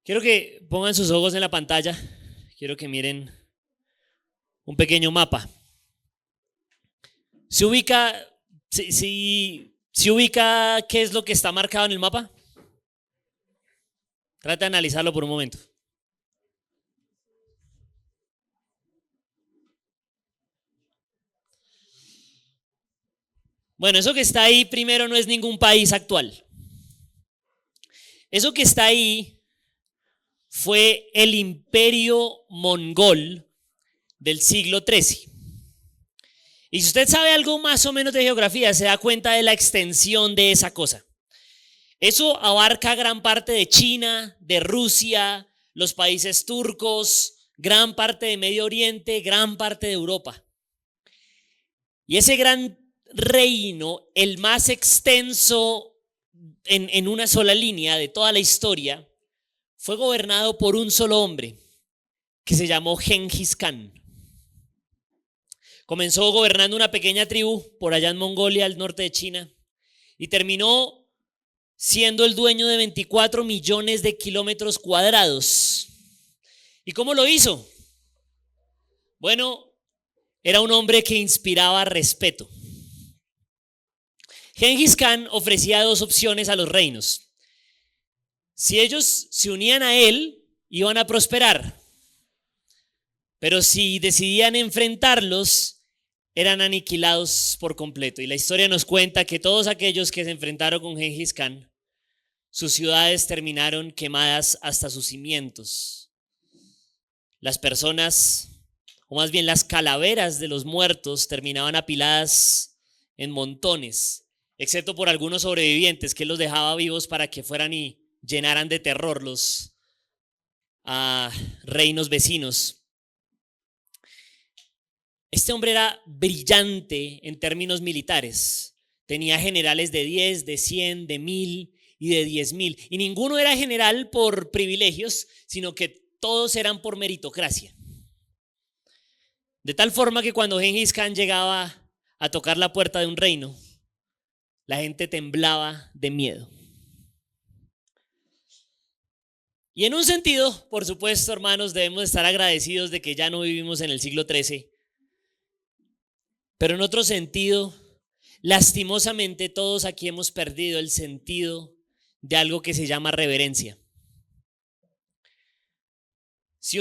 Quiero que pongan sus ojos en la pantalla. Quiero que miren un pequeño mapa. ¿Se ubica, se ubica qué es lo que está marcado en el mapa? Trata de analizarlo por un momento. Bueno, eso que está ahí primero no es ningún país actual. Eso que está ahí fue el imperio mongol del siglo XIII. Y si usted sabe algo más o menos de geografía, se da cuenta de la extensión de esa cosa. Eso abarca gran parte de China, de Rusia, los países turcos, gran parte de Medio Oriente, gran parte de Europa. Y ese gran reino, el más extenso en una sola línea de toda la historia, fue gobernado por un solo hombre que se llamó Gengis Khan. Comenzó gobernando una pequeña tribu por allá en Mongolia, al norte de China, y terminó siendo el dueño de 24 millones de kilómetros cuadrados. ¿Y cómo lo hizo? Bueno, era un hombre que inspiraba respeto. Gengis Khan ofrecía dos opciones a los reinos. Si ellos se unían a él, iban a prosperar. Pero si decidían enfrentarlos, eran aniquilados por completo. Y la historia nos cuenta que todos aquellos que se enfrentaron con Gengis Khan, sus ciudades terminaron quemadas hasta sus cimientos. Las personas, o más bien las calaveras de los muertos, terminaban apiladas en montones, excepto por algunos sobrevivientes que los dejaba vivos para que fueran y llenaran de terror los reinos vecinos. Este hombre era brillante en términos militares. Tenía generales de 10, de 100, de 1000 y de 10,000. Y ninguno era general por privilegios, sino que todos eran por meritocracia. De tal forma que cuando Gengis Khan llegaba a tocar la puerta de un reino, la gente temblaba de miedo. Y en un sentido, por supuesto, hermanos, debemos estar agradecidos de que ya no vivimos en el siglo XIII. Pero en otro sentido, lastimosamente todos aquí hemos perdido el sentido de algo que se llama reverencia. Si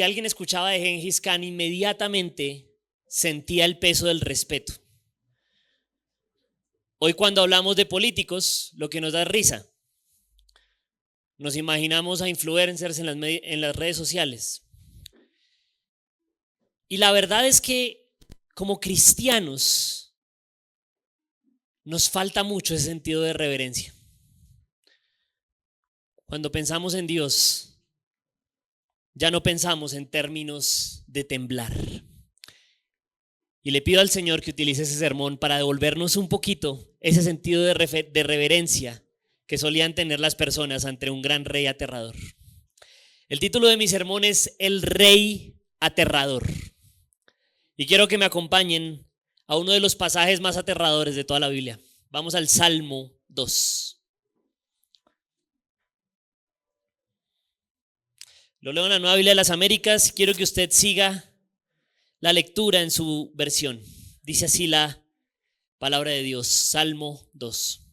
alguien escuchaba de Gengis Khan, inmediatamente sentía el peso del respeto. Hoy cuando hablamos de políticos, lo que nos da risa, nos imaginamos a influencers en las redes sociales. Y la verdad es que como cristianos nos falta mucho ese sentido de reverencia. Cuando pensamos en Dios, ya no pensamos en términos de temblar. Y le pido al Señor que utilice ese sermón para devolvernos un poquito ese sentido de reverencia que solían tener las personas ante un gran rey aterrador. El título de mi sermón es El Rey Aterrador. Y quiero que me acompañen a uno de los pasajes más aterradores de toda la Biblia. Vamos al Salmo 2. Lo leo en la Nueva Biblia de las Américas. Quiero que usted siga la lectura en su versión. Dice así la palabra de Dios, Salmo 2.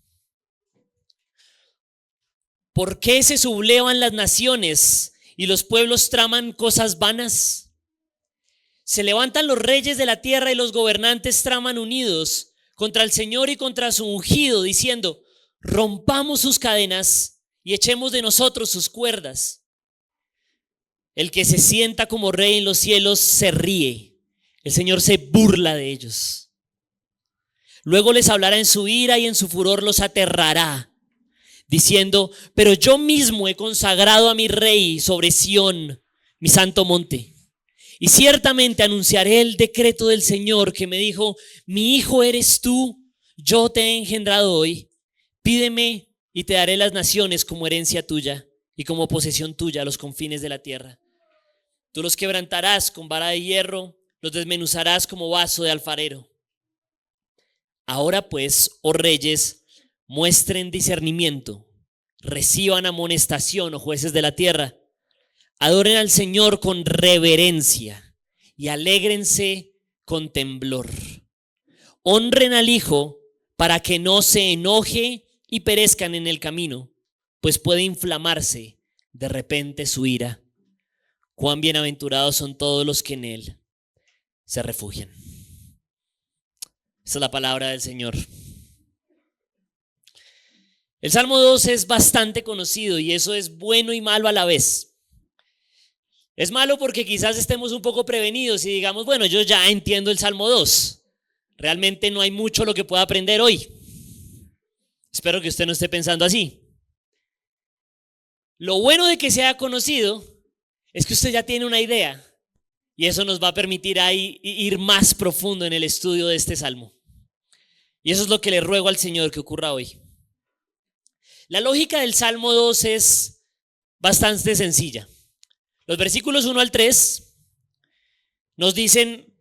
¿Por qué se sublevan las naciones y los pueblos traman cosas vanas? Se levantan los reyes de la tierra y los gobernantes traman unidos contra el Señor y contra su ungido, diciendo: rompamos sus cadenas y echemos de nosotros sus cuerdas. El que se sienta como rey en los cielos se ríe, el Señor se burla de ellos. Luego les hablará en su ira y en su furor los aterrará, diciendo: pero yo mismo he consagrado a mi rey sobre Sión, mi santo monte. Y ciertamente anunciaré el decreto del Señor que me dijo: mi hijo eres tú, yo te he engendrado hoy. Pídeme y te daré las naciones como herencia tuya y como posesión tuya a los confines de la tierra. Tú los quebrantarás con vara de hierro, los desmenuzarás como vaso de alfarero. Ahora pues, oh reyes, muestren discernimiento, reciban amonestación, oh jueces de la tierra. Adoren al Señor con reverencia y alégrense con temblor. Honren al Hijo para que no se enoje y perezcan en el camino, pues puede inflamarse de repente su ira. Cuán bienaventurados son todos los que en Él se refugian. Esta es la palabra del Señor. El Salmo 2 es bastante conocido y eso es bueno y malo a la vez. Es malo porque quizás estemos un poco prevenidos y digamos, bueno, yo ya entiendo el Salmo 2. Realmente no hay mucho lo que pueda aprender hoy. Espero que usted no esté pensando así. Lo bueno de que sea conocido es que usted ya tiene una idea y eso nos va a permitir ahí ir más profundo en el estudio de este Salmo. Y eso es lo que le ruego al Señor que ocurra hoy. La lógica del Salmo 2 es bastante sencilla. Los versículos 1 al 3 nos dicen,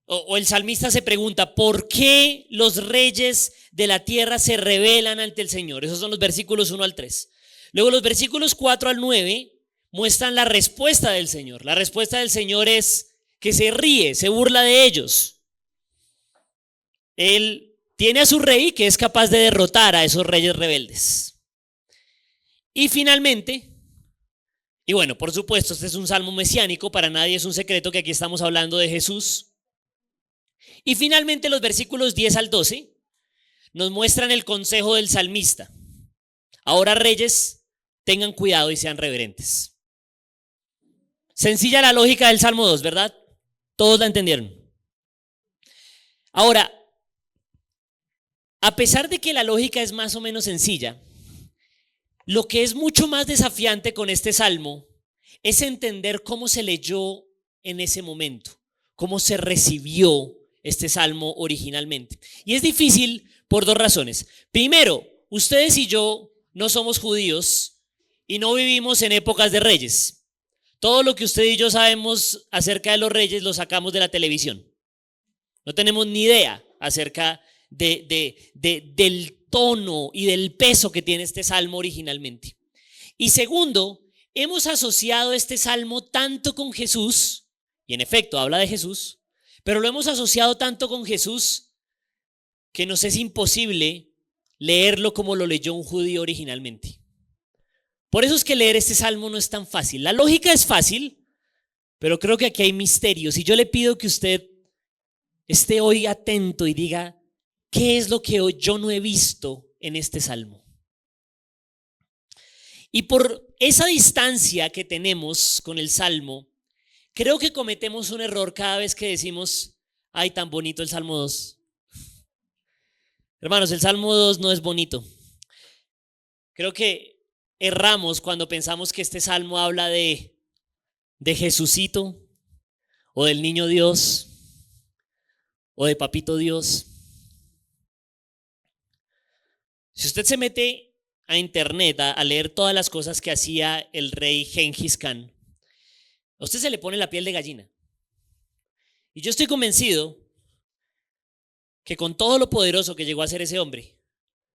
o el salmista se pregunta, ¿por qué los reyes de la tierra se rebelan ante el Señor? Esos son los versículos 1 al 3. Luego los versículos 4 al 9 muestran la respuesta del Señor. La respuesta del Señor es que se ríe, se burla de ellos. Él tiene a su rey que es capaz de derrotar a esos reyes rebeldes. Y finalmente, y bueno, por supuesto, este es un salmo mesiánico, para nadie es un secreto que aquí estamos hablando de Jesús. Y finalmente los versículos 10 al 12 nos muestran el consejo del salmista. Ahora, reyes, tengan cuidado y sean reverentes. Sencilla la lógica del Salmo 2, ¿verdad? Todos la entendieron. Ahora, a pesar de que la lógica es más o menos sencilla, lo que es mucho más desafiante con este salmo es entender cómo se leyó en ese momento, cómo se recibió este salmo originalmente. Y es difícil por dos razones. Primero, ustedes y yo no somos judíos y no vivimos en épocas de reyes. Todo lo que usted y yo sabemos acerca de los reyes lo sacamos de la televisión. No tenemos ni idea acerca del tono y del peso que tiene este salmo originalmente. Y segundo, hemos asociado este salmo tanto con Jesús, y en efecto habla de Jesús, pero lo hemos asociado tanto con Jesús que nos es imposible leerlo como lo leyó un judío originalmente. Por eso es que leer este salmo no es tan fácil. La lógica es fácil, pero creo que aquí hay misterios. Y yo le pido que usted esté hoy atento y diga, ¿qué es lo que yo no he visto en este salmo? Y por esa distancia que tenemos con el salmo, creo que cometemos un error cada vez que decimos, ay, tan bonito el Salmo 2. Hermanos, el Salmo 2 no es bonito. Creo que erramos cuando pensamos que este salmo habla de Jesucito, o del niño Dios, o de Papito Dios. Si usted se mete a internet a leer todas las cosas que hacía el rey Gengis Khan, a usted se le pone la piel de gallina. Y yo estoy convencido que con todo lo poderoso que llegó a ser ese hombre,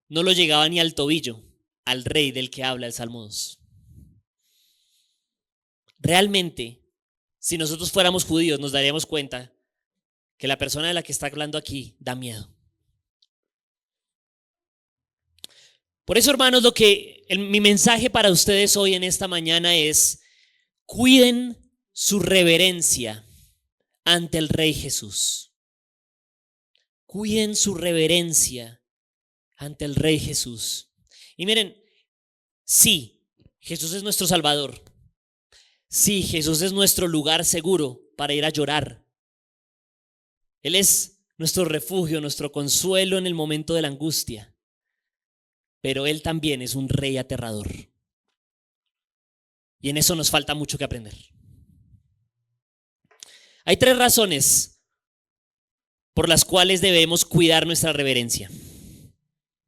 no lo llegaba ni al tobillo al rey del que habla el Salmo 2. Realmente, si nosotros fuéramos judíos, nos daríamos cuenta que la persona de la que está hablando aquí da miedo. Por eso, hermanos, mi mensaje para ustedes hoy en esta mañana es: cuiden su reverencia ante el Rey Jesús. Cuiden su reverencia ante el Rey Jesús. Y miren, sí, Jesús es nuestro Salvador. Sí, Jesús es nuestro lugar seguro para ir a llorar. Él es nuestro refugio, nuestro consuelo en el momento de la angustia. Pero Él también es un rey aterrador. Y en eso nos falta mucho que aprender. Hay 3 razones por las cuales debemos cuidar nuestra reverencia.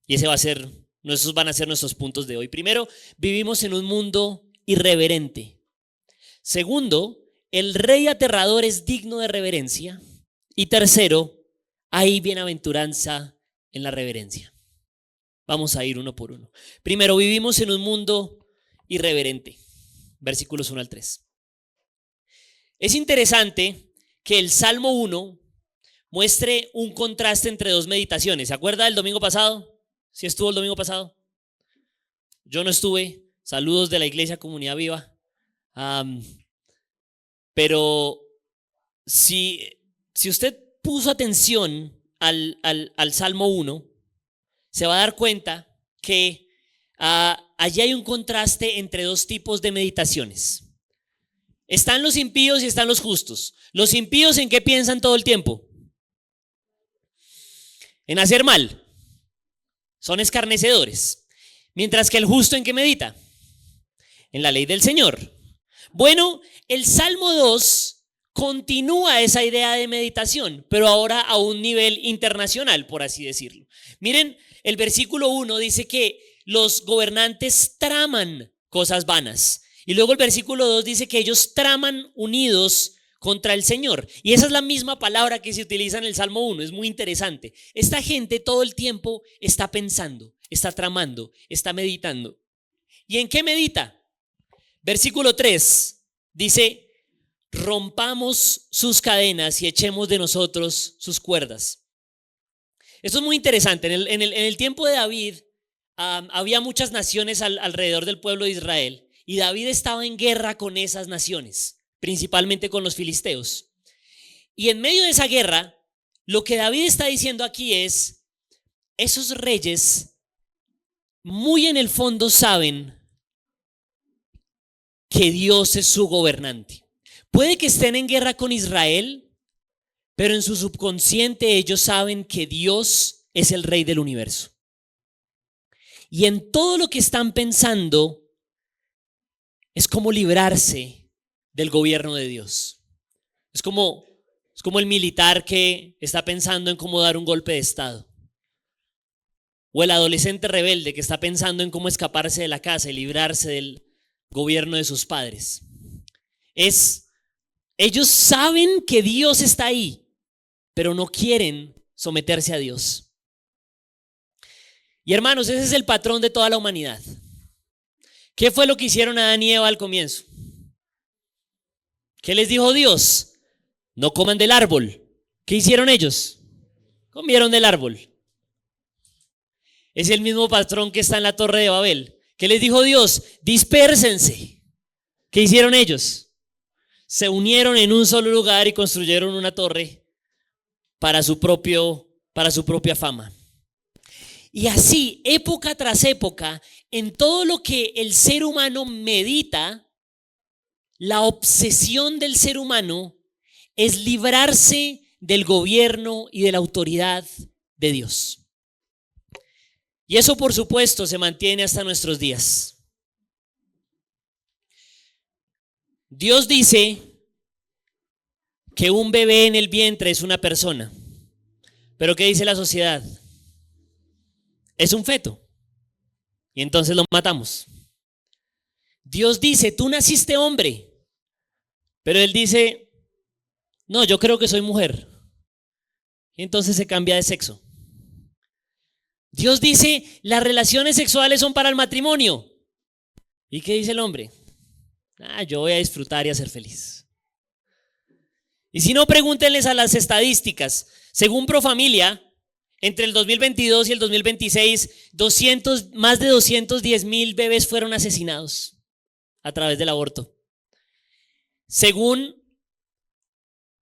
Y esos van a ser nuestros puntos de hoy. Primero, vivimos en un mundo irreverente. Segundo, el rey aterrador es digno de reverencia. Y tercero, hay bienaventuranza en la reverencia. Vamos a ir uno por uno. Primero, vivimos en un mundo irreverente. Versículos 1 al 3. Es interesante que el Salmo 1 muestre un contraste entre dos meditaciones. ¿Se acuerda del domingo pasado? ¿Sí estuvo el domingo pasado? Yo no estuve. Saludos de la Iglesia Comunidad Viva. Pero si usted puso atención al Salmo 1, se va a dar cuenta que allí hay un contraste entre dos tipos de meditaciones. Están los impíos y están los justos. Los impíos, ¿en qué piensan todo el tiempo? En hacer mal. Son escarnecedores. Mientras que el justo, ¿en qué medita? En la ley del Señor. Bueno, el Salmo 2 continúa esa idea de meditación, pero ahora a un nivel internacional, por así decirlo. Miren, el versículo 1 dice que los gobernantes traman cosas vanas. Y luego el versículo 2 dice que ellos traman unidos contra el Señor. Y esa es la misma palabra que se utiliza en el Salmo 1. Es muy interesante. Esta gente todo el tiempo está pensando, está tramando, está meditando. ¿Y en qué medita? Versículo 3 dice: rompamos sus cadenas y echemos de nosotros sus cuerdas. Esto es muy interesante. En el tiempo de David había muchas naciones alrededor del pueblo de Israel. Y David estaba en guerra con esas naciones, principalmente con los filisteos. Y en medio de esa guerra, lo que David está diciendo aquí es: esos reyes muy en el fondo saben que Dios es su gobernante. Puede que estén en guerra con Israel, pero en su subconsciente ellos saben que Dios es el rey del universo. Y en todo lo que están pensando es como librarse del gobierno de Dios. Es como el militar que está pensando en cómo dar un golpe de estado. O el adolescente rebelde que está pensando en cómo escaparse de la casa y librarse del gobierno de sus padres. Ellos saben que Dios está ahí, pero no quieren someterse a Dios. Y hermanos, ese es el patrón de toda la humanidad. ¿Qué fue lo que hicieron Adán y Eva al comienzo? ¿Qué les dijo Dios? No coman del árbol. ¿Qué hicieron ellos? Comieron del árbol. Es el mismo patrón que está en la Torre de Babel. ¿Qué les dijo Dios? Dispérsense. ¿Qué hicieron ellos? Se unieron en un solo lugar y construyeron una torre para su propia fama. Y así, época tras época, en todo lo que el ser humano medita, la obsesión del ser humano es librarse del gobierno y de la autoridad de Dios. Y eso, por supuesto, se mantiene hasta nuestros días. Dios dice que un bebé en el vientre es una persona. Pero ¿qué dice la sociedad? Es un feto. Y entonces lo matamos. Dios dice: tú naciste hombre. Pero él dice: no, yo creo que soy mujer. Y entonces se cambia de sexo. Dios dice: las relaciones sexuales son para el matrimonio. ¿Y qué dice el hombre? Yo voy a disfrutar y a ser feliz. Y si no, pregúntenles a las estadísticas. Según Profamilia, entre el 2022 y el 2026, más de 210,000 bebés fueron asesinados a través del aborto. Según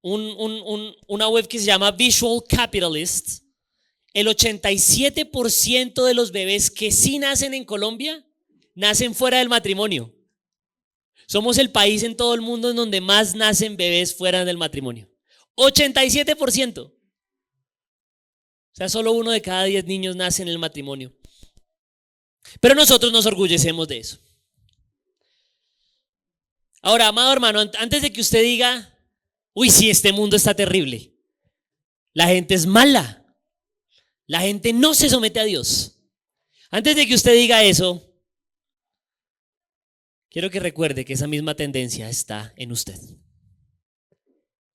una web que se llama Visual Capitalist, el 87% de los bebés que sí nacen en Colombia nacen fuera del matrimonio. Somos el país en todo el mundo en donde más nacen bebés fuera del matrimonio. 87%. O sea, solo 1 de cada 10 niños nace en el matrimonio. Pero nosotros nos orgullecemos de eso. Ahora, amado hermano, antes de que usted diga: uy, sí, este mundo está terrible, la gente es mala, la gente no se somete a Dios. Antes de que usted diga eso, quiero que recuerde que esa misma tendencia está en usted.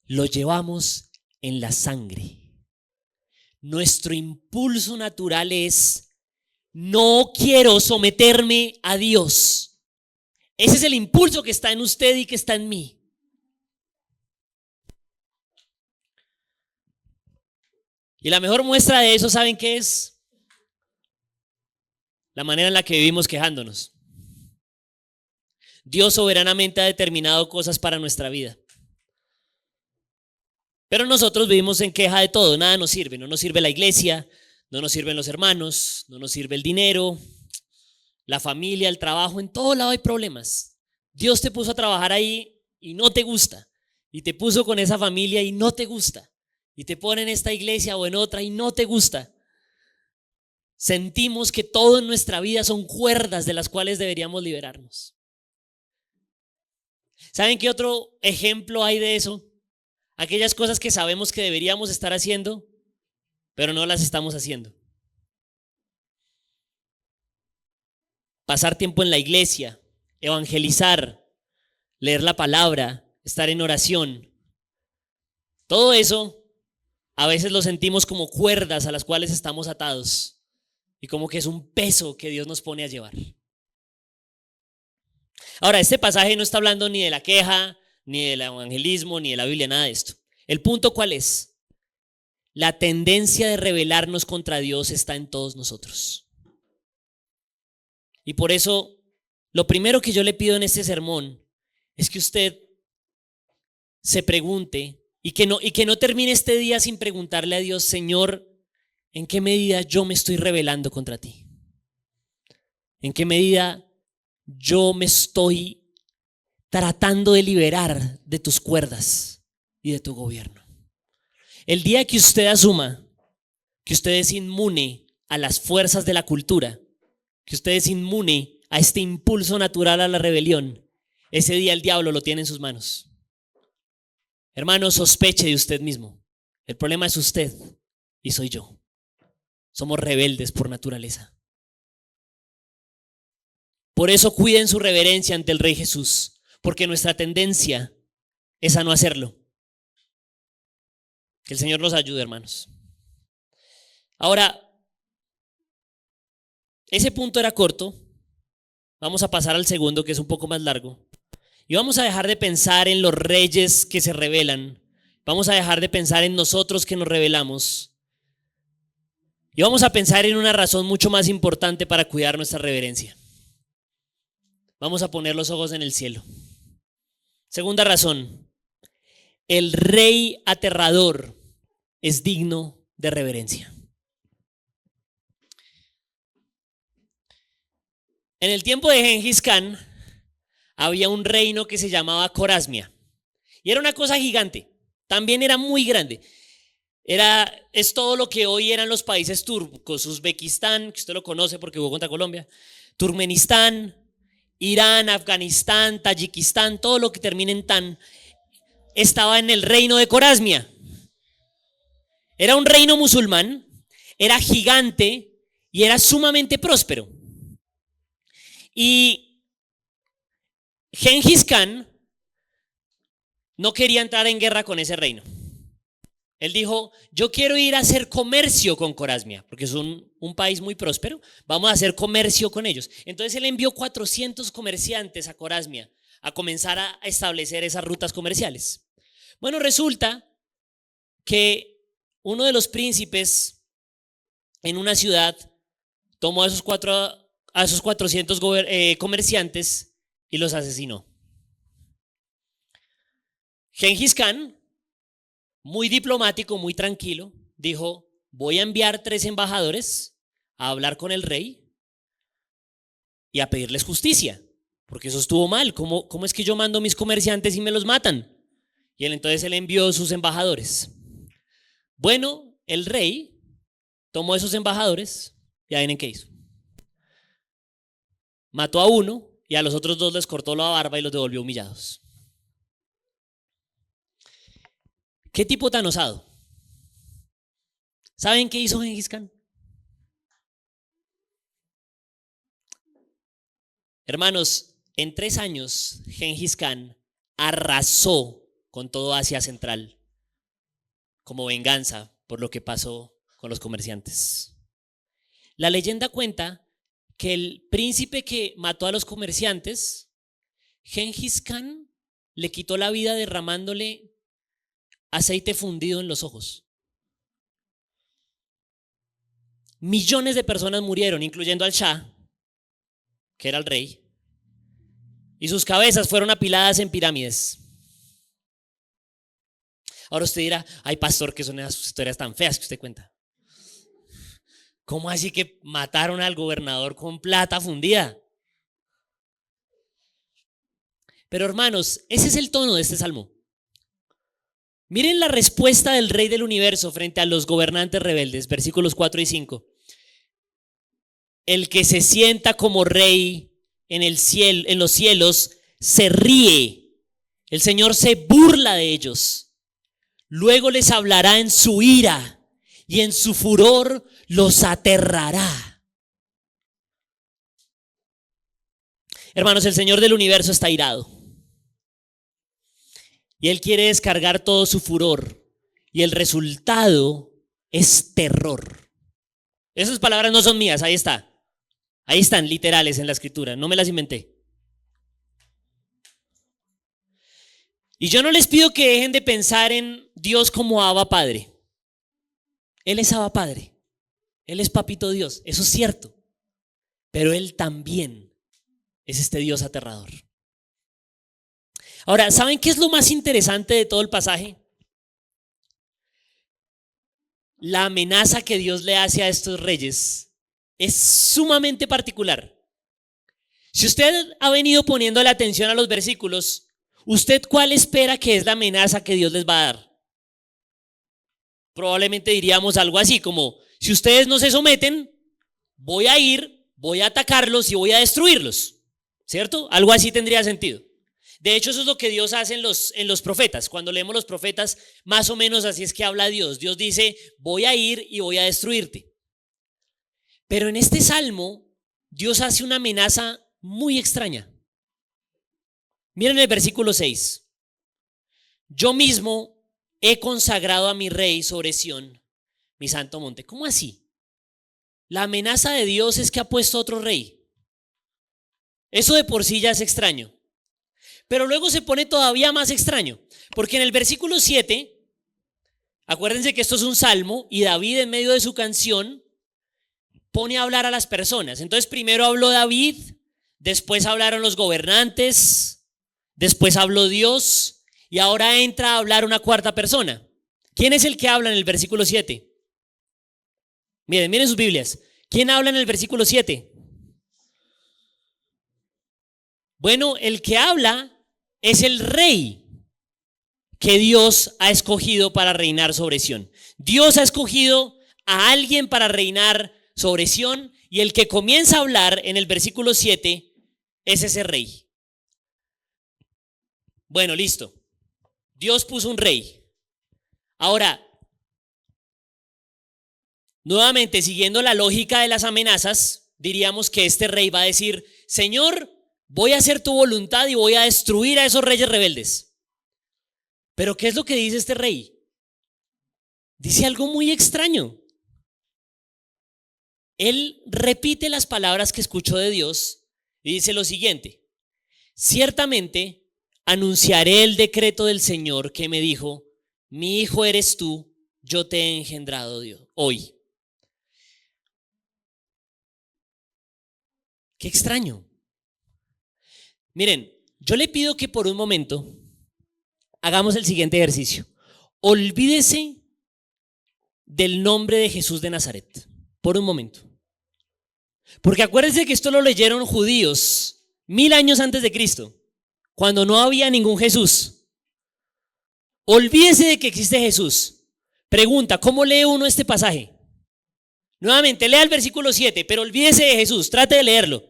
Lo llevamos en la sangre. Nuestro impulso natural es No quiero someterme a Dios. Ese es el impulso que está en usted y que está en mí. Y la mejor muestra de eso, ¿saben qué es? La manera en la que vivimos quejándonos. Dios soberanamente ha determinado cosas para nuestra vida. Pero nosotros vivimos en queja de todo, nada nos sirve. No nos sirve la iglesia, no nos sirven los hermanos, no nos sirve el dinero, la familia, el trabajo, en todo lado hay problemas. Dios te puso a trabajar ahí y no te gusta. Y te puso con esa familia y no te gusta. Y te pone en esta iglesia o en otra y no te gusta. Sentimos que todo en nuestra vida son cuerdas de las cuales deberíamos liberarnos. ¿Saben qué otro ejemplo hay de eso? Aquellas cosas que sabemos que deberíamos estar haciendo, pero no las estamos haciendo. Pasar tiempo en la iglesia, evangelizar, leer la palabra, estar en oración. Todo eso a veces lo sentimos como cuerdas a las cuales estamos atados y como que es un peso que Dios nos pone a llevar. Ahora, este pasaje no está hablando ni de la queja, ni del evangelismo, ni de la Biblia, nada de esto. ¿El punto cuál es? La tendencia de rebelarnos contra Dios está en todos nosotros. Y por eso, lo primero que yo le pido en este sermón es que usted se pregunte y que no termine este día sin preguntarle a Dios: Señor, ¿en qué medida yo me estoy rebelando contra ti? ¿En qué medida yo me estoy tratando de liberar de tus cuerdas y de tu gobierno? El día que usted asuma que usted es inmune a las fuerzas de la cultura, que usted es inmune a este impulso natural a la rebelión, ese día el diablo lo tiene en sus manos. Hermano, sospeche de usted mismo. El problema es usted y soy yo. Somos rebeldes por naturaleza. Por eso cuiden su reverencia ante el Rey Jesús, porque nuestra tendencia es a no hacerlo. Que el Señor nos ayude, hermanos. Ahora, ese punto era corto. Vamos a pasar al segundo, que es un poco más largo. Y vamos a dejar de pensar en los reyes que se rebelan. Vamos a dejar de pensar en nosotros que nos rebelamos. Y vamos a pensar en una razón mucho más importante para cuidar nuestra reverencia. Vamos a poner los ojos en el cielo. Segunda razón: el rey aterrador es digno de reverencia. En el tiempo de Gengis Khan había un reino que se llamaba Corasmia y era una cosa gigante, también era muy grande. Es todo lo que hoy eran los países turcos: Uzbekistán, que usted lo conoce porque jugó contra Colombia, Turkmenistán, Irán, Afganistán, Tayikistán, todo lo que termine en tan, estaba en el reino de Corasmia. Era un reino musulmán, era gigante y era sumamente próspero. Y Gengis Khan no quería entrar en guerra con ese reino. Él dijo: yo quiero ir a hacer comercio con Corasmia, porque es un país muy próspero, vamos a hacer comercio con ellos. Entonces él envió 400 comerciantes a Corasmia a comenzar a establecer esas rutas comerciales. Bueno, resulta que uno de los príncipes en una ciudad tomó a esos 400 comerciantes y los asesinó. Gengis Khan, muy diplomático, muy tranquilo, dijo: voy a enviar 3 embajadores a hablar con el rey y a pedirles justicia, porque eso estuvo mal. ¿Cómo es que yo mando a mis comerciantes y me los matan? Y entonces él envió sus embajadores. Bueno, el rey tomó esos embajadores y adivinen qué hizo. Mató a uno y a los otros 2 les cortó la barba y los devolvió humillados. ¿Qué tipo tan osado? ¿Saben qué hizo Gengis Khan? Hermanos, en 3 años Gengis Khan arrasó con todo Asia Central como venganza por lo que pasó con los comerciantes. La leyenda cuenta que el príncipe que mató a los comerciantes, Gengis Khan, le quitó la vida derramándole aceite fundido en los ojos. Millones de personas murieron, incluyendo al Shah, que era el rey, y sus cabezas fueron apiladas en pirámides. Ahora usted dirá, ay pastor, que son esas historias tan feas que usted cuenta. ¿Cómo así que mataron al gobernador con plata fundida? Pero hermanos, ese es el tono de este salmo. Miren la respuesta del rey del universo frente a los gobernantes rebeldes, versículos 4 y 5. El que se sienta como rey en el cielo, en los cielos, se ríe. El Señor se burla de ellos. Luego les hablará en su ira y en su furor los aterrará. Hermanos, el Señor del universo está irado. Y Él quiere descargar todo su furor. Y el resultado es terror. Esas palabras no son mías, ahí está. Ahí están, literales en la escritura, no me las inventé. Y yo no les pido que dejen de pensar en Dios como Abba Padre. Él es Abba Padre. Él es Papito Dios, eso es cierto. Pero Él también es este Dios aterrador. Ahora, ¿saben qué es lo más interesante de todo el pasaje? La amenaza que Dios le hace a estos reyes es sumamente particular. Si usted ha venido poniendo la atención a los versículos, ¿usted cuál espera que es la amenaza que Dios les va a dar? Probablemente diríamos algo así como, si ustedes no se someten, voy a ir, voy a atacarlos y voy a destruirlos, ¿cierto? Algo así tendría sentido. De hecho, eso es lo que Dios hace en los profetas. Cuando leemos los profetas, más o menos así es que habla Dios. Dios dice, voy a ir y voy a destruirte. Pero en este salmo, Dios hace una amenaza muy extraña. Miren el versículo 6. Yo mismo he consagrado a mi rey sobre Sión, mi santo monte. ¿Cómo así? La amenaza de Dios es que ha puesto otro rey. Eso de por sí ya es extraño. Pero luego se pone todavía más extraño, porque en el versículo 7, acuérdense que esto es un salmo y David en medio de su canción pone a hablar a las personas. Entonces primero habló David, después hablaron los gobernantes, después habló Dios y ahora entra a hablar una cuarta persona. ¿Quién es el que habla en el versículo 7? Miren sus Biblias. ¿Quién habla en el versículo 7? Bueno, el que habla es el rey que Dios ha escogido para reinar sobre Sión. Dios ha escogido a alguien para reinar sobre Sión y el que comienza a hablar en el versículo 7 es ese rey. Bueno, listo. Dios puso un rey. Ahora, nuevamente, siguiendo la lógica de las amenazas, diríamos que este rey va a decir, Señor, voy a hacer tu voluntad y voy a destruir a esos reyes rebeldes. Pero ¿qué es lo que dice este rey? Dice algo muy extraño. Él repite las palabras que escuchó de Dios y dice lo siguiente: ciertamente anunciaré el decreto del Señor que me dijo, mi hijo eres tú, yo te he engendrado Dios hoy. Qué extraño. Miren, yo le pido que por un momento hagamos el siguiente ejercicio. Olvídese del nombre de Jesús de Nazaret, por un momento. Porque acuérdense que esto lo leyeron judíos 1000 años antes de Cristo, cuando no había ningún Jesús. Olvídese de que existe Jesús. Pregunta, ¿cómo lee uno este pasaje? Nuevamente, lea el versículo 7, pero olvídese de Jesús, trate de leerlo.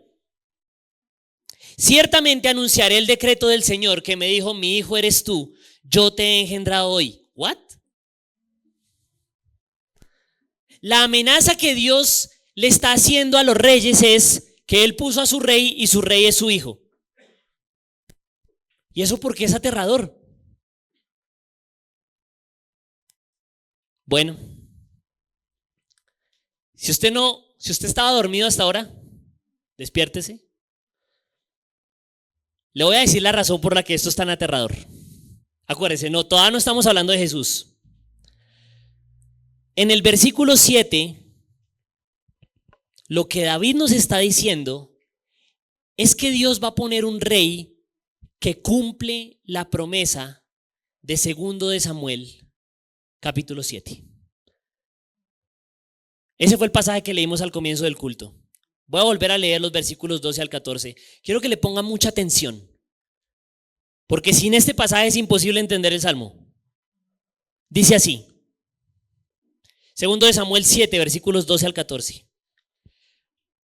Ciertamente anunciaré el decreto del Señor que me dijo, mi hijo eres tú, yo te he engendrado hoy. ¿What? La amenaza que Dios le está haciendo a los reyes es que Él puso a su rey y su rey es su hijo. ¿Y eso por qué es aterrador? Bueno, si usted no Si usted estaba dormido hasta ahora, despiértese. Le voy a decir la razón por la que esto es tan aterrador. Acuérdese, todavía no estamos hablando de Jesús. En el versículo 7, lo que David nos está diciendo es que Dios va a poner un rey que cumple la promesa de 2 de Samuel, capítulo 7. Ese fue el pasaje que leímos al comienzo del culto. Voy a volver a leer los versículos 12 al 14. Quiero que le pongan mucha atención, porque sin este pasaje es imposible entender el Salmo. Dice así, 2 de Samuel 7, versículos 12 al 14.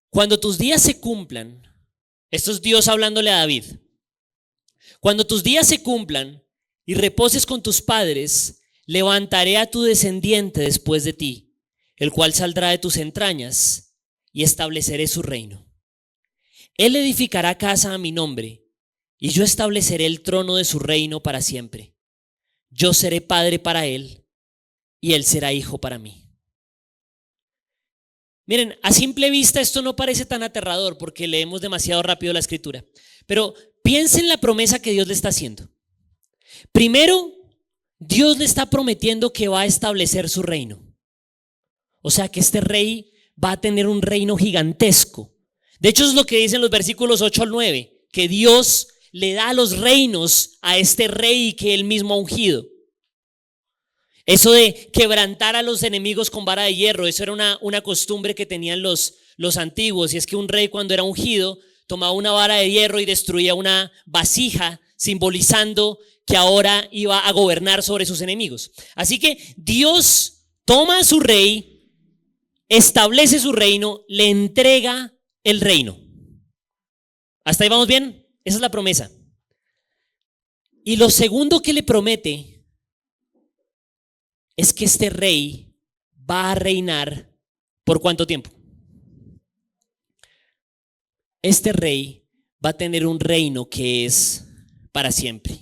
Cuando tus días se cumplan, esto es Dios hablándole a David, cuando tus días se cumplan y reposes con tus padres, levantaré a tu descendiente después de ti, el cual saldrá de tus entrañas, y estableceré su reino. Él edificará casa a mi nombre, y yo estableceré el trono de su reino para siempre. Yo seré padre para él, y él será hijo para mí. Miren, a simple vista esto no parece tan aterrador porque leemos demasiado rápido la escritura, pero piensen en la promesa que Dios le está haciendo. Primero, Dios le está prometiendo que va a establecer su reino. O sea que este rey va a tener un reino gigantesco. De hecho es lo que dicen los versículos 8 al 9, que Dios le da los reinos a este rey que él mismo ha ungido. Eso de quebrantar a los enemigos con vara de hierro, eso era una costumbre que tenían los antiguos. Y es que un rey, cuando era ungido, tomaba una vara de hierro y destruía una vasija, simbolizando que ahora iba a gobernar sobre sus enemigos. Así que Dios toma a su rey, establece su reino, le entrega el reino. ¿Hasta ahí vamos bien? Esa es la promesa. Y lo segundo que le promete es que este rey va a reinar ¿por cuánto tiempo? Este rey va a tener un reino que es para siempre.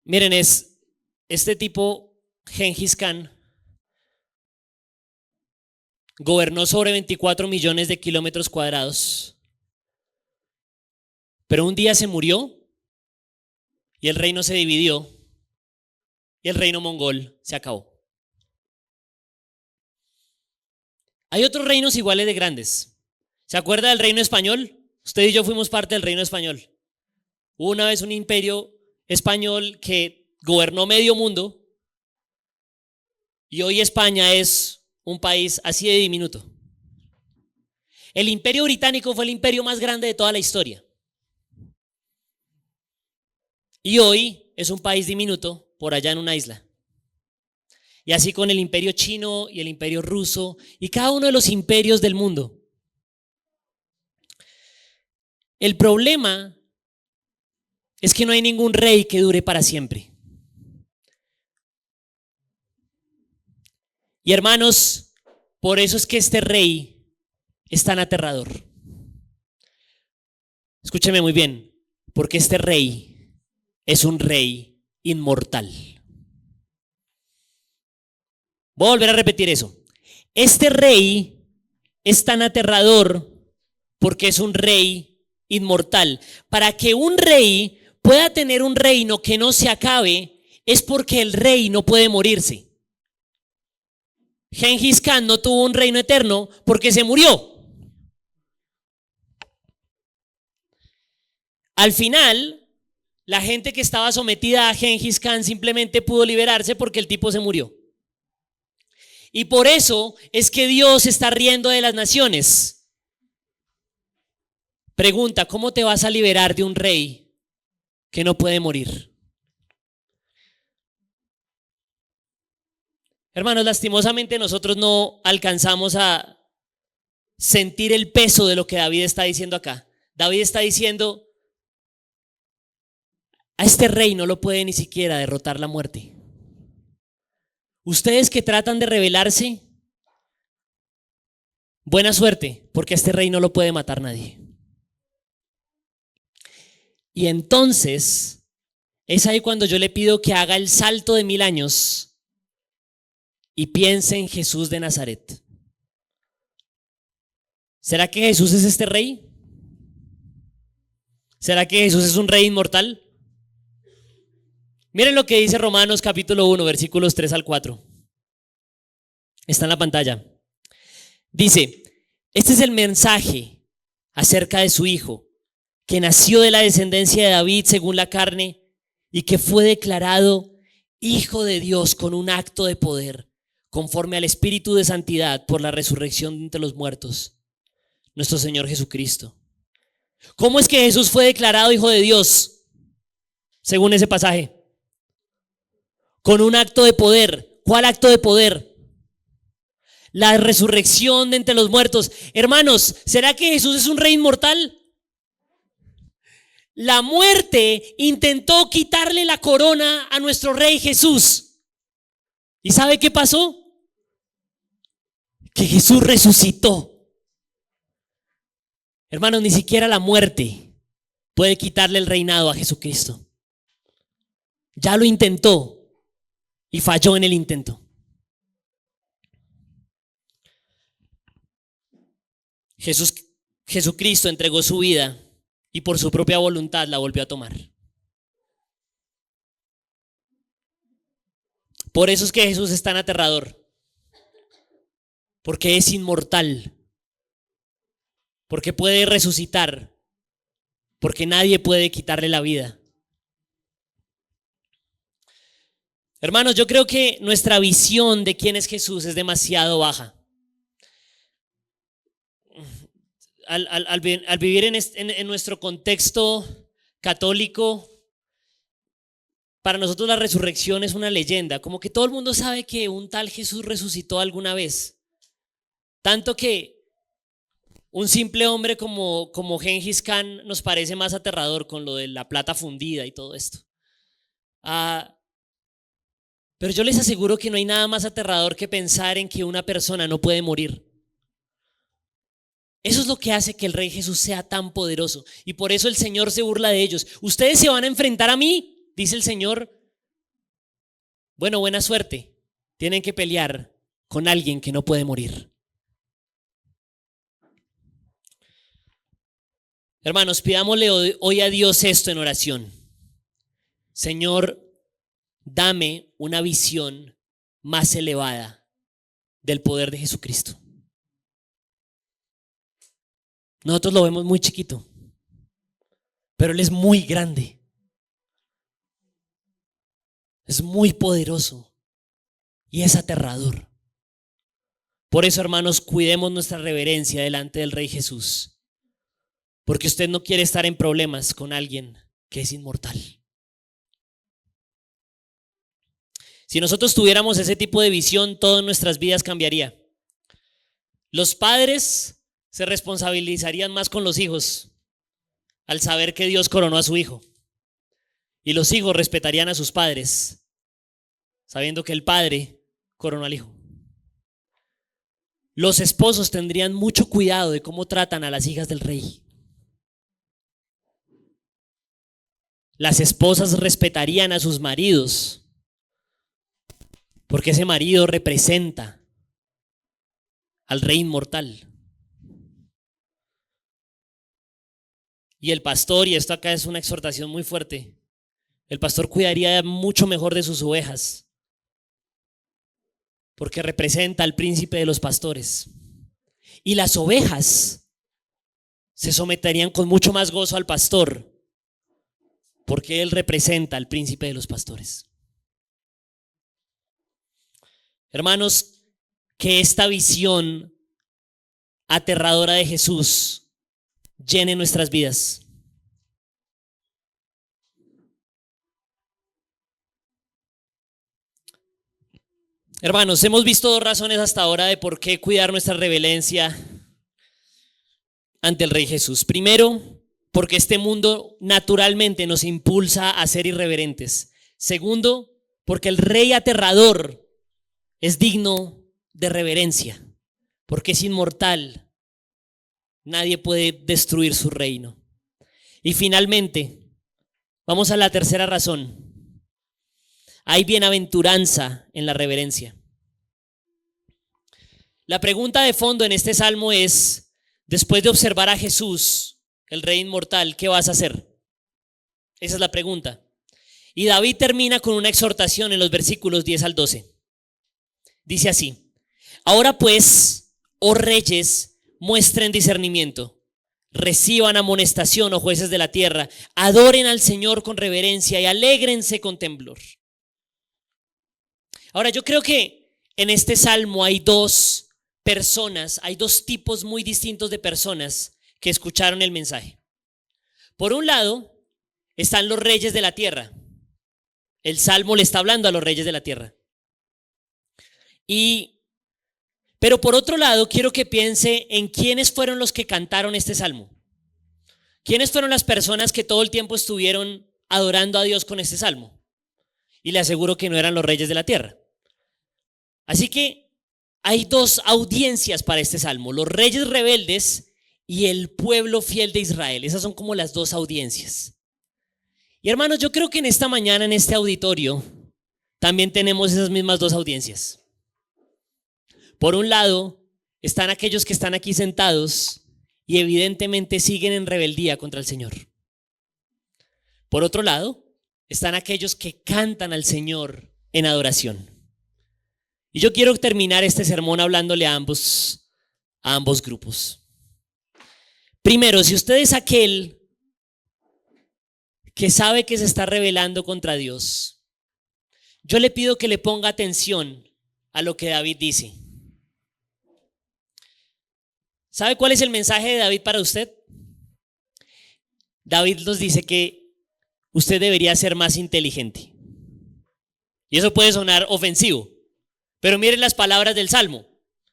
Miren, este tipo, Gengis Khan, gobernó sobre 24 millones de kilómetros cuadrados, pero un día se murió y el reino se dividió y el reino mongol se acabó. Hay otros reinos iguales de grandes. ¿Se acuerda del reino español? Usted y yo fuimos parte del reino español. Hubo una vez un imperio español que gobernó medio mundo y hoy España es un país así de diminuto. El imperio británico fue el imperio más grande de toda la historia. Y hoy es un país diminuto por allá en una isla. Y así con el imperio chino y el imperio ruso y cada uno de los imperios del mundo. El problema es que no hay ningún rey que dure para siempre. Y hermanos, por eso es que este rey es tan aterrador. Escúcheme muy bien, porque este rey es un rey inmortal. Voy a volver a repetir eso. Este rey es tan aterrador porque es un rey inmortal. Para que un rey pueda tener un reino que no se acabe, es porque el rey no puede morirse. Gengis Khan no tuvo un reino eterno porque se murió. Al final, la gente que estaba sometida a Gengis Khan simplemente pudo liberarse porque el tipo se murió. Y por eso es que Dios está riendo de las naciones. Pregunta, ¿cómo te vas a liberar de un rey que no puede morir? Hermanos, lastimosamente nosotros no alcanzamos a sentir el peso de lo que David está diciendo acá. David está diciendo, a este rey no lo puede ni siquiera derrotar la muerte. Ustedes que tratan de rebelarse, buena suerte, porque a este rey no lo puede matar nadie. Y entonces Es ahí cuando yo le pido que haga el salto de 1000 años y piense en Jesús de Nazaret. ¿Será que Jesús es este rey? ¿Será que Jesús es un rey inmortal? Miren lo que dice Romanos capítulo 1, versículos 3 al 4. Está en la pantalla. Dice, este es el mensaje acerca de su Hijo, que nació de la descendencia de David según la carne y que fue declarado Hijo de Dios con un acto de poder, conforme al Espíritu de santidad por la resurrección de entre los muertos, nuestro Señor Jesucristo. ¿Cómo es que Jesús fue declarado Hijo de Dios? Según ese pasaje. Con un acto de poder. ¿Cuál acto de poder? La resurrección de entre los muertos. Hermanos, ¿será que Jesús es un rey inmortal? La muerte intentó quitarle la corona a nuestro rey Jesús. ¿Y sabe qué pasó? Que Jesús resucitó. Hermanos, ni siquiera la muerte puede quitarle el reinado a Jesucristo. Ya lo intentó y falló en el intento. Jesucristo entregó su vida y por su propia voluntad la volvió a tomar. Por eso es que Jesús es tan aterrador, porque es inmortal, porque puede resucitar, porque nadie puede quitarle la vida. Hermanos, yo creo que nuestra visión de quién es Jesús es demasiado baja. Al vivir en nuestro contexto católico, para nosotros la resurrección es una leyenda, como que todo el mundo sabe que un tal Jesús resucitó alguna vez. Tanto que un simple hombre como Gengis Khan nos parece más aterrador con lo de la plata fundida y todo esto. Pero yo les aseguro que no hay nada más aterrador que pensar en que una persona no puede morir. Eso es lo que hace que el Rey Jesús sea tan poderoso. Y por eso el Señor se burla de ellos. Ustedes se van a enfrentar a mí, dice el Señor. Bueno, buena suerte. Tienen que pelear con alguien que no puede morir. Hermanos, pidámosle hoy a Dios esto en oración. Señor, dame una visión más elevada del poder de Jesucristo. Nosotros lo vemos muy chiquito, pero Él es muy grande. Es muy poderoso y es aterrador. Por eso, hermanos, cuidemos nuestra reverencia delante del Rey Jesús, porque usted no quiere estar en problemas con alguien que es inmortal. Si nosotros tuviéramos ese tipo de visión, todas nuestras vidas cambiaría. Los padres se responsabilizarían más con los hijos al saber que Dios coronó a su hijo. Y los hijos respetarían a sus padres sabiendo que el padre coronó al hijo. Los esposos tendrían mucho cuidado de cómo tratan a las hijas del rey. Las esposas respetarían a sus maridos porque ese marido representa al rey inmortal. Y el pastor, y esto acá es una exhortación muy fuerte, el pastor cuidaría mucho mejor de sus ovejas, porque representa al príncipe de los pastores. Y las ovejas se someterían con mucho más gozo al pastor, porque él representa al príncipe de los pastores. Hermanos, que esta visión aterradora de Jesús llene nuestras vidas. Hermanos, hemos visto dos razones hasta ahora de por qué cuidar nuestra reverencia ante el Rey Jesús. Primero, porque este mundo naturalmente nos impulsa a ser irreverentes. Segundo, porque el Rey aterrador es digno de reverencia, porque es inmortal. Nadie puede destruir su reino. Y finalmente, Vamos a la tercera razón. Hay bienaventuranza en la reverencia. La pregunta de fondo en este salmo es, después de observar a Jesús, el Rey inmortal, ¿qué vas a hacer? Esa es la pregunta. Y David termina con una exhortación en los versículos 10 al 12. Dice así: ahora pues, oh reyes, muestren discernimiento, reciban amonestación, oh jueces de la tierra, adoren al Señor con reverencia y alégrense con temblor. Ahora, yo creo que en este salmo hay dos personas, hay dos tipos muy distintos de personas que escucharon el mensaje. Por un lado, están los reyes de la tierra. El salmo le está hablando a los reyes de la tierra. Pero por otro lado, quiero que piense en quiénes fueron los que cantaron este salmo. ¿Quiénes fueron las personas que todo el tiempo estuvieron adorando a Dios con este salmo? Y le aseguro que no eran los reyes de la tierra. Así que hay dos audiencias para este salmo: los reyes rebeldes y el pueblo fiel de Israel. Esas son como las dos audiencias. Y hermanos, yo creo que en esta mañana, en este auditorio, también tenemos esas mismas dos audiencias. Por un lado, están aquellos que están aquí sentados y evidentemente siguen en rebeldía contra el Señor. Por otro lado, están aquellos que cantan al Señor en adoración. Y yo quiero terminar este sermón hablándole a ambos grupos. Primero, si usted es aquel que sabe que se está rebelando contra Dios, yo le pido que le ponga atención a lo que David dice. ¿Sabe cuál es el mensaje de David para usted? David nos dice que usted debería ser más inteligente. Y eso puede sonar ofensivo, pero miren las palabras del Salmo.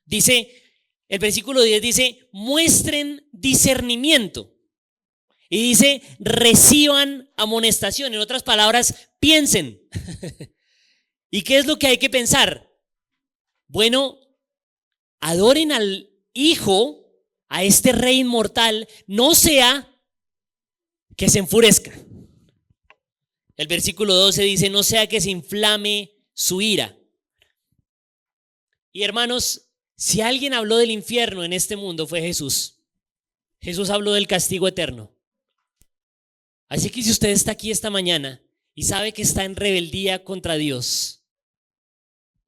Dice, el versículo 10 dice, muestren discernimiento. Y dice, reciban amonestación. En otras palabras, piensen. ¿Y qué es lo que hay que pensar? Bueno, adoren al Hijo, a este Rey inmortal, no sea que se enfurezca. El versículo 12 dice, no sea que se inflame su ira. Y hermanos, si alguien habló del infierno en este mundo fue Jesús. Jesús habló del castigo eterno. Así que si usted está aquí esta mañana y sabe que está en rebeldía contra Dios,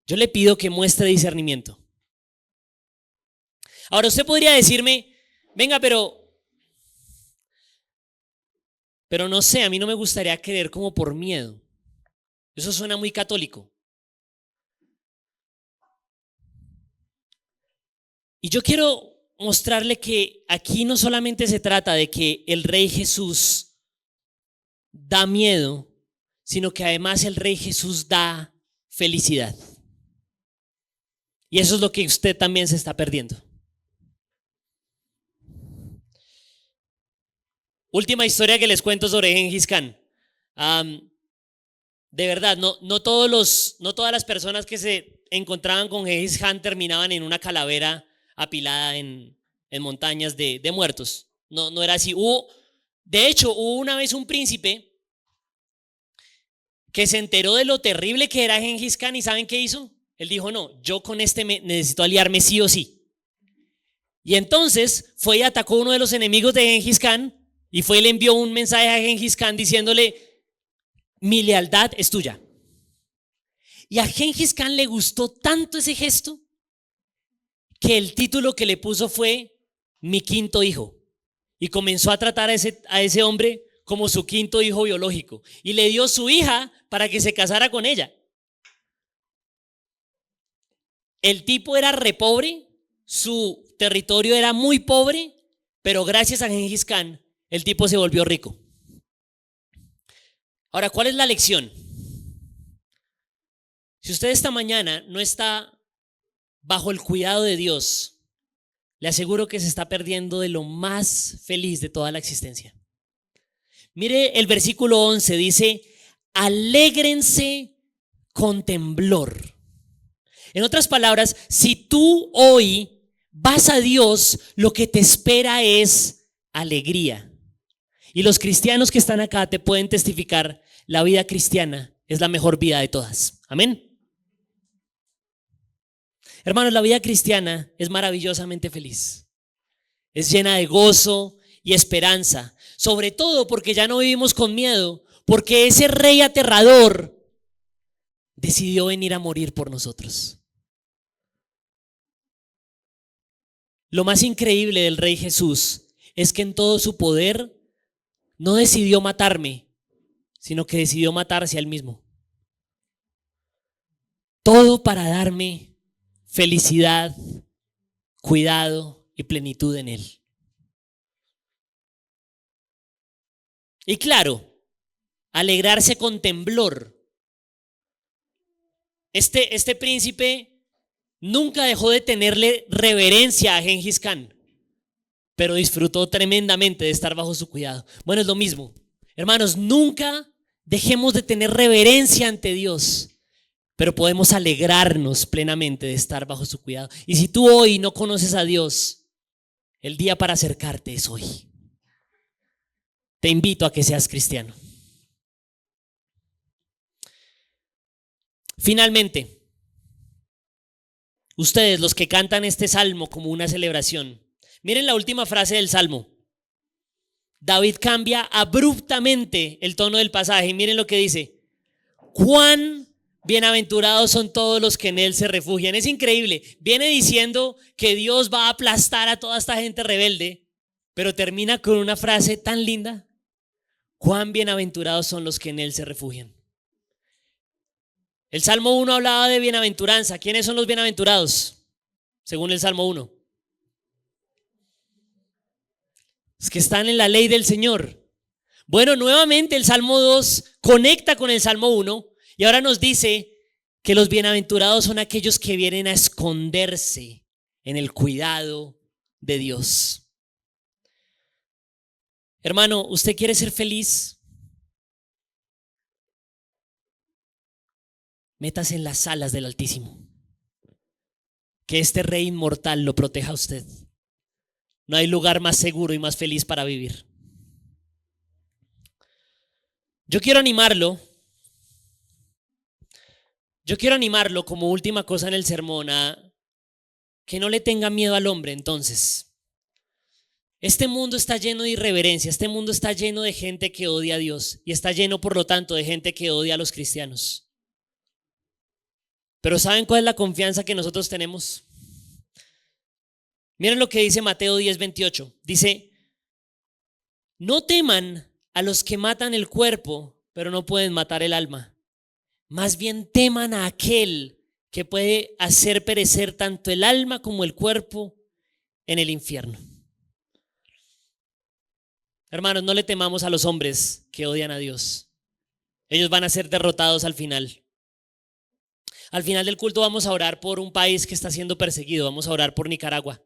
yo le pido que muestre discernimiento. Ahora usted podría decirme, venga, pero no sé, a mí no me gustaría creer como por miedo. Eso suena muy católico. Y yo quiero mostrarle que aquí no solamente se trata de que el Rey Jesús da miedo, sino que además el Rey Jesús da felicidad. Y eso es lo que usted también se está perdiendo. Última historia que les cuento sobre Gengis Khan. De verdad, no todas las personas que se encontraban con Gengis Khan terminaban en una calavera apilada en montañas de muertos. No era así. De hecho, hubo una vez un príncipe que se enteró de lo terrible que era Gengis Khan, y ¿saben qué hizo? Él dijo, no, yo con necesito aliarme sí o sí. Y entonces fue y atacó a uno de los enemigos de Gengis Khan y fue y le envió un mensaje a Gengis Khan diciéndole, mi lealtad es tuya. Y a Gengis Khan le gustó tanto ese gesto que el título que le puso fue mi quinto hijo. Y comenzó a tratar a ese hombre como su quinto hijo biológico. Y le dio su hija para que se casara con ella. El tipo era re pobre, su territorio era muy pobre, pero gracias a Gengis Khan, el tipo se volvió rico. Ahora, ¿cuál es la lección? Si usted esta mañana no está bajo el cuidado de Dios, le aseguro que se está perdiendo de lo más feliz de toda la existencia. Mire el versículo 11, dice, alégrense con temblor. En otras palabras, si tú hoy vas a Dios, lo que te espera es alegría. Y los cristianos que están acá te pueden testificar, la vida cristiana es la mejor vida de todas. Amén. Hermanos, la vida cristiana es maravillosamente feliz. Es llena de gozo y esperanza. Sobre todo porque ya no vivimos con miedo, porque ese rey aterrador decidió venir a morir por nosotros. Lo más increíble del Rey Jesús es que en todo su poder no decidió matarme, sino que decidió matarse a él mismo. Todo para darme felicidad, cuidado y plenitud en él. Y claro, alegrarse con temblor. Este príncipe nunca dejó de tenerle reverencia a Gengis Khan, pero disfrutó tremendamente de estar bajo su cuidado. Bueno, es lo mismo. Hermanos, nunca dejemos de tener reverencia ante Dios, pero podemos alegrarnos plenamente de estar bajo su cuidado. Y si tú hoy no conoces a Dios, el día para acercarte es hoy. Te invito a que seas cristiano. Finalmente, ustedes, los que cantan este salmo como una celebración, miren la última frase del salmo. David cambia abruptamente el tono del pasaje. Miren lo que dice: cuán bienaventurados son todos los que en él se refugian. Es increíble. Viene diciendo que Dios va a aplastar a toda esta gente rebelde, pero termina con una frase tan linda: cuán bienaventurados son los que en él se refugian. El Salmo 1 hablaba de bienaventuranza. ¿Quiénes son los bienaventurados? Según el Salmo 1. Es que están en la ley del Señor. Bueno, nuevamente el Salmo 2 conecta con el Salmo 1 y ahora nos dice que los bienaventurados son aquellos que vienen a esconderse en el cuidado de Dios. Hermano, ¿usted quiere ser feliz? Métase en las alas del Altísimo. Que este Rey inmortal lo proteja a usted. No hay lugar más seguro y más feliz para vivir. Yo quiero animarlo como última cosa en el sermón a que no le tenga miedo al hombre. Entonces, este mundo está lleno de irreverencia, este mundo está lleno de gente que odia a Dios y está lleno, por lo tanto, de gente que odia a los cristianos. Pero ¿saben cuál es la confianza que nosotros tenemos? Miren lo que dice Mateo 10:28. Dice: no teman a los que matan el cuerpo, pero no pueden matar el alma. Más bien teman a aquel que puede hacer perecer tanto el alma como el cuerpo en el infierno. Hermanos, no le temamos a los hombres que odian a Dios. Ellos van a ser derrotados al final. Al final del culto vamos a orar por un país que está siendo perseguido. Vamos a orar por Nicaragua.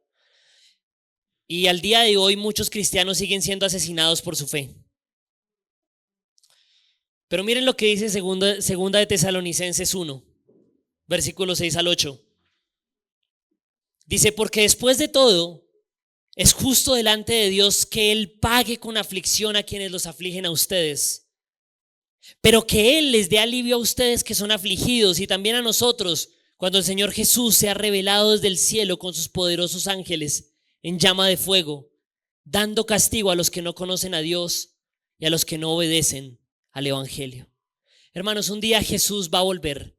Y al día de hoy muchos cristianos siguen siendo asesinados por su fe. Pero miren lo que dice segunda de Tesalonicenses 1, versículos 6 al 8. Dice: porque después de todo, es justo delante de Dios que Él pague con aflicción a quienes los afligen a ustedes, pero que Él les dé alivio a ustedes que son afligidos, y también a nosotros, cuando el Señor Jesús sea revelado desde el cielo con sus poderosos ángeles en llama de fuego, dando castigo a los que no conocen a Dios y a los que no obedecen al Evangelio. Hermanos, un día Jesús va a volver.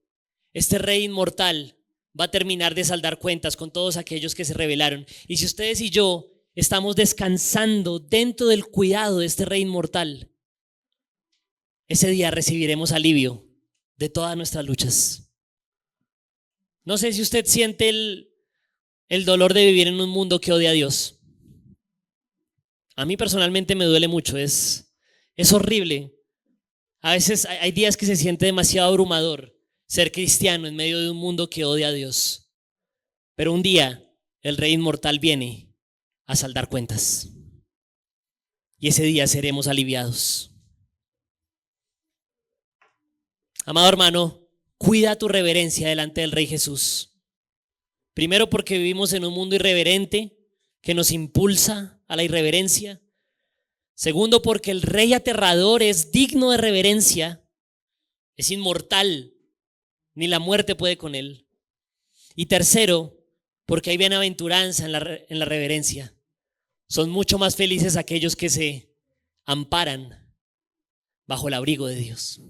Este Rey inmortal va a terminar de saldar cuentas con todos aquellos que se rebelaron. Y si ustedes y yo estamos descansando dentro del cuidado de este Rey inmortal, ese día recibiremos alivio de todas nuestras luchas. No sé si usted siente el dolor de vivir en un mundo que odia a Dios. A mí personalmente me duele mucho, es horrible. A veces hay días que se siente demasiado abrumador ser cristiano en medio de un mundo que odia a Dios. Pero un día el Rey inmortal viene a saldar cuentas. Y ese día seremos aliviados. Amado hermano, cuida tu reverencia delante del Rey Jesús. Primero, porque vivimos en un mundo irreverente que nos impulsa a la irreverencia. Segundo, porque el rey aterrador es digno de reverencia, es inmortal, ni la muerte puede con él. Y tercero, porque hay bienaventuranza en la reverencia. Son mucho más felices aquellos que se amparan bajo el abrigo de Dios.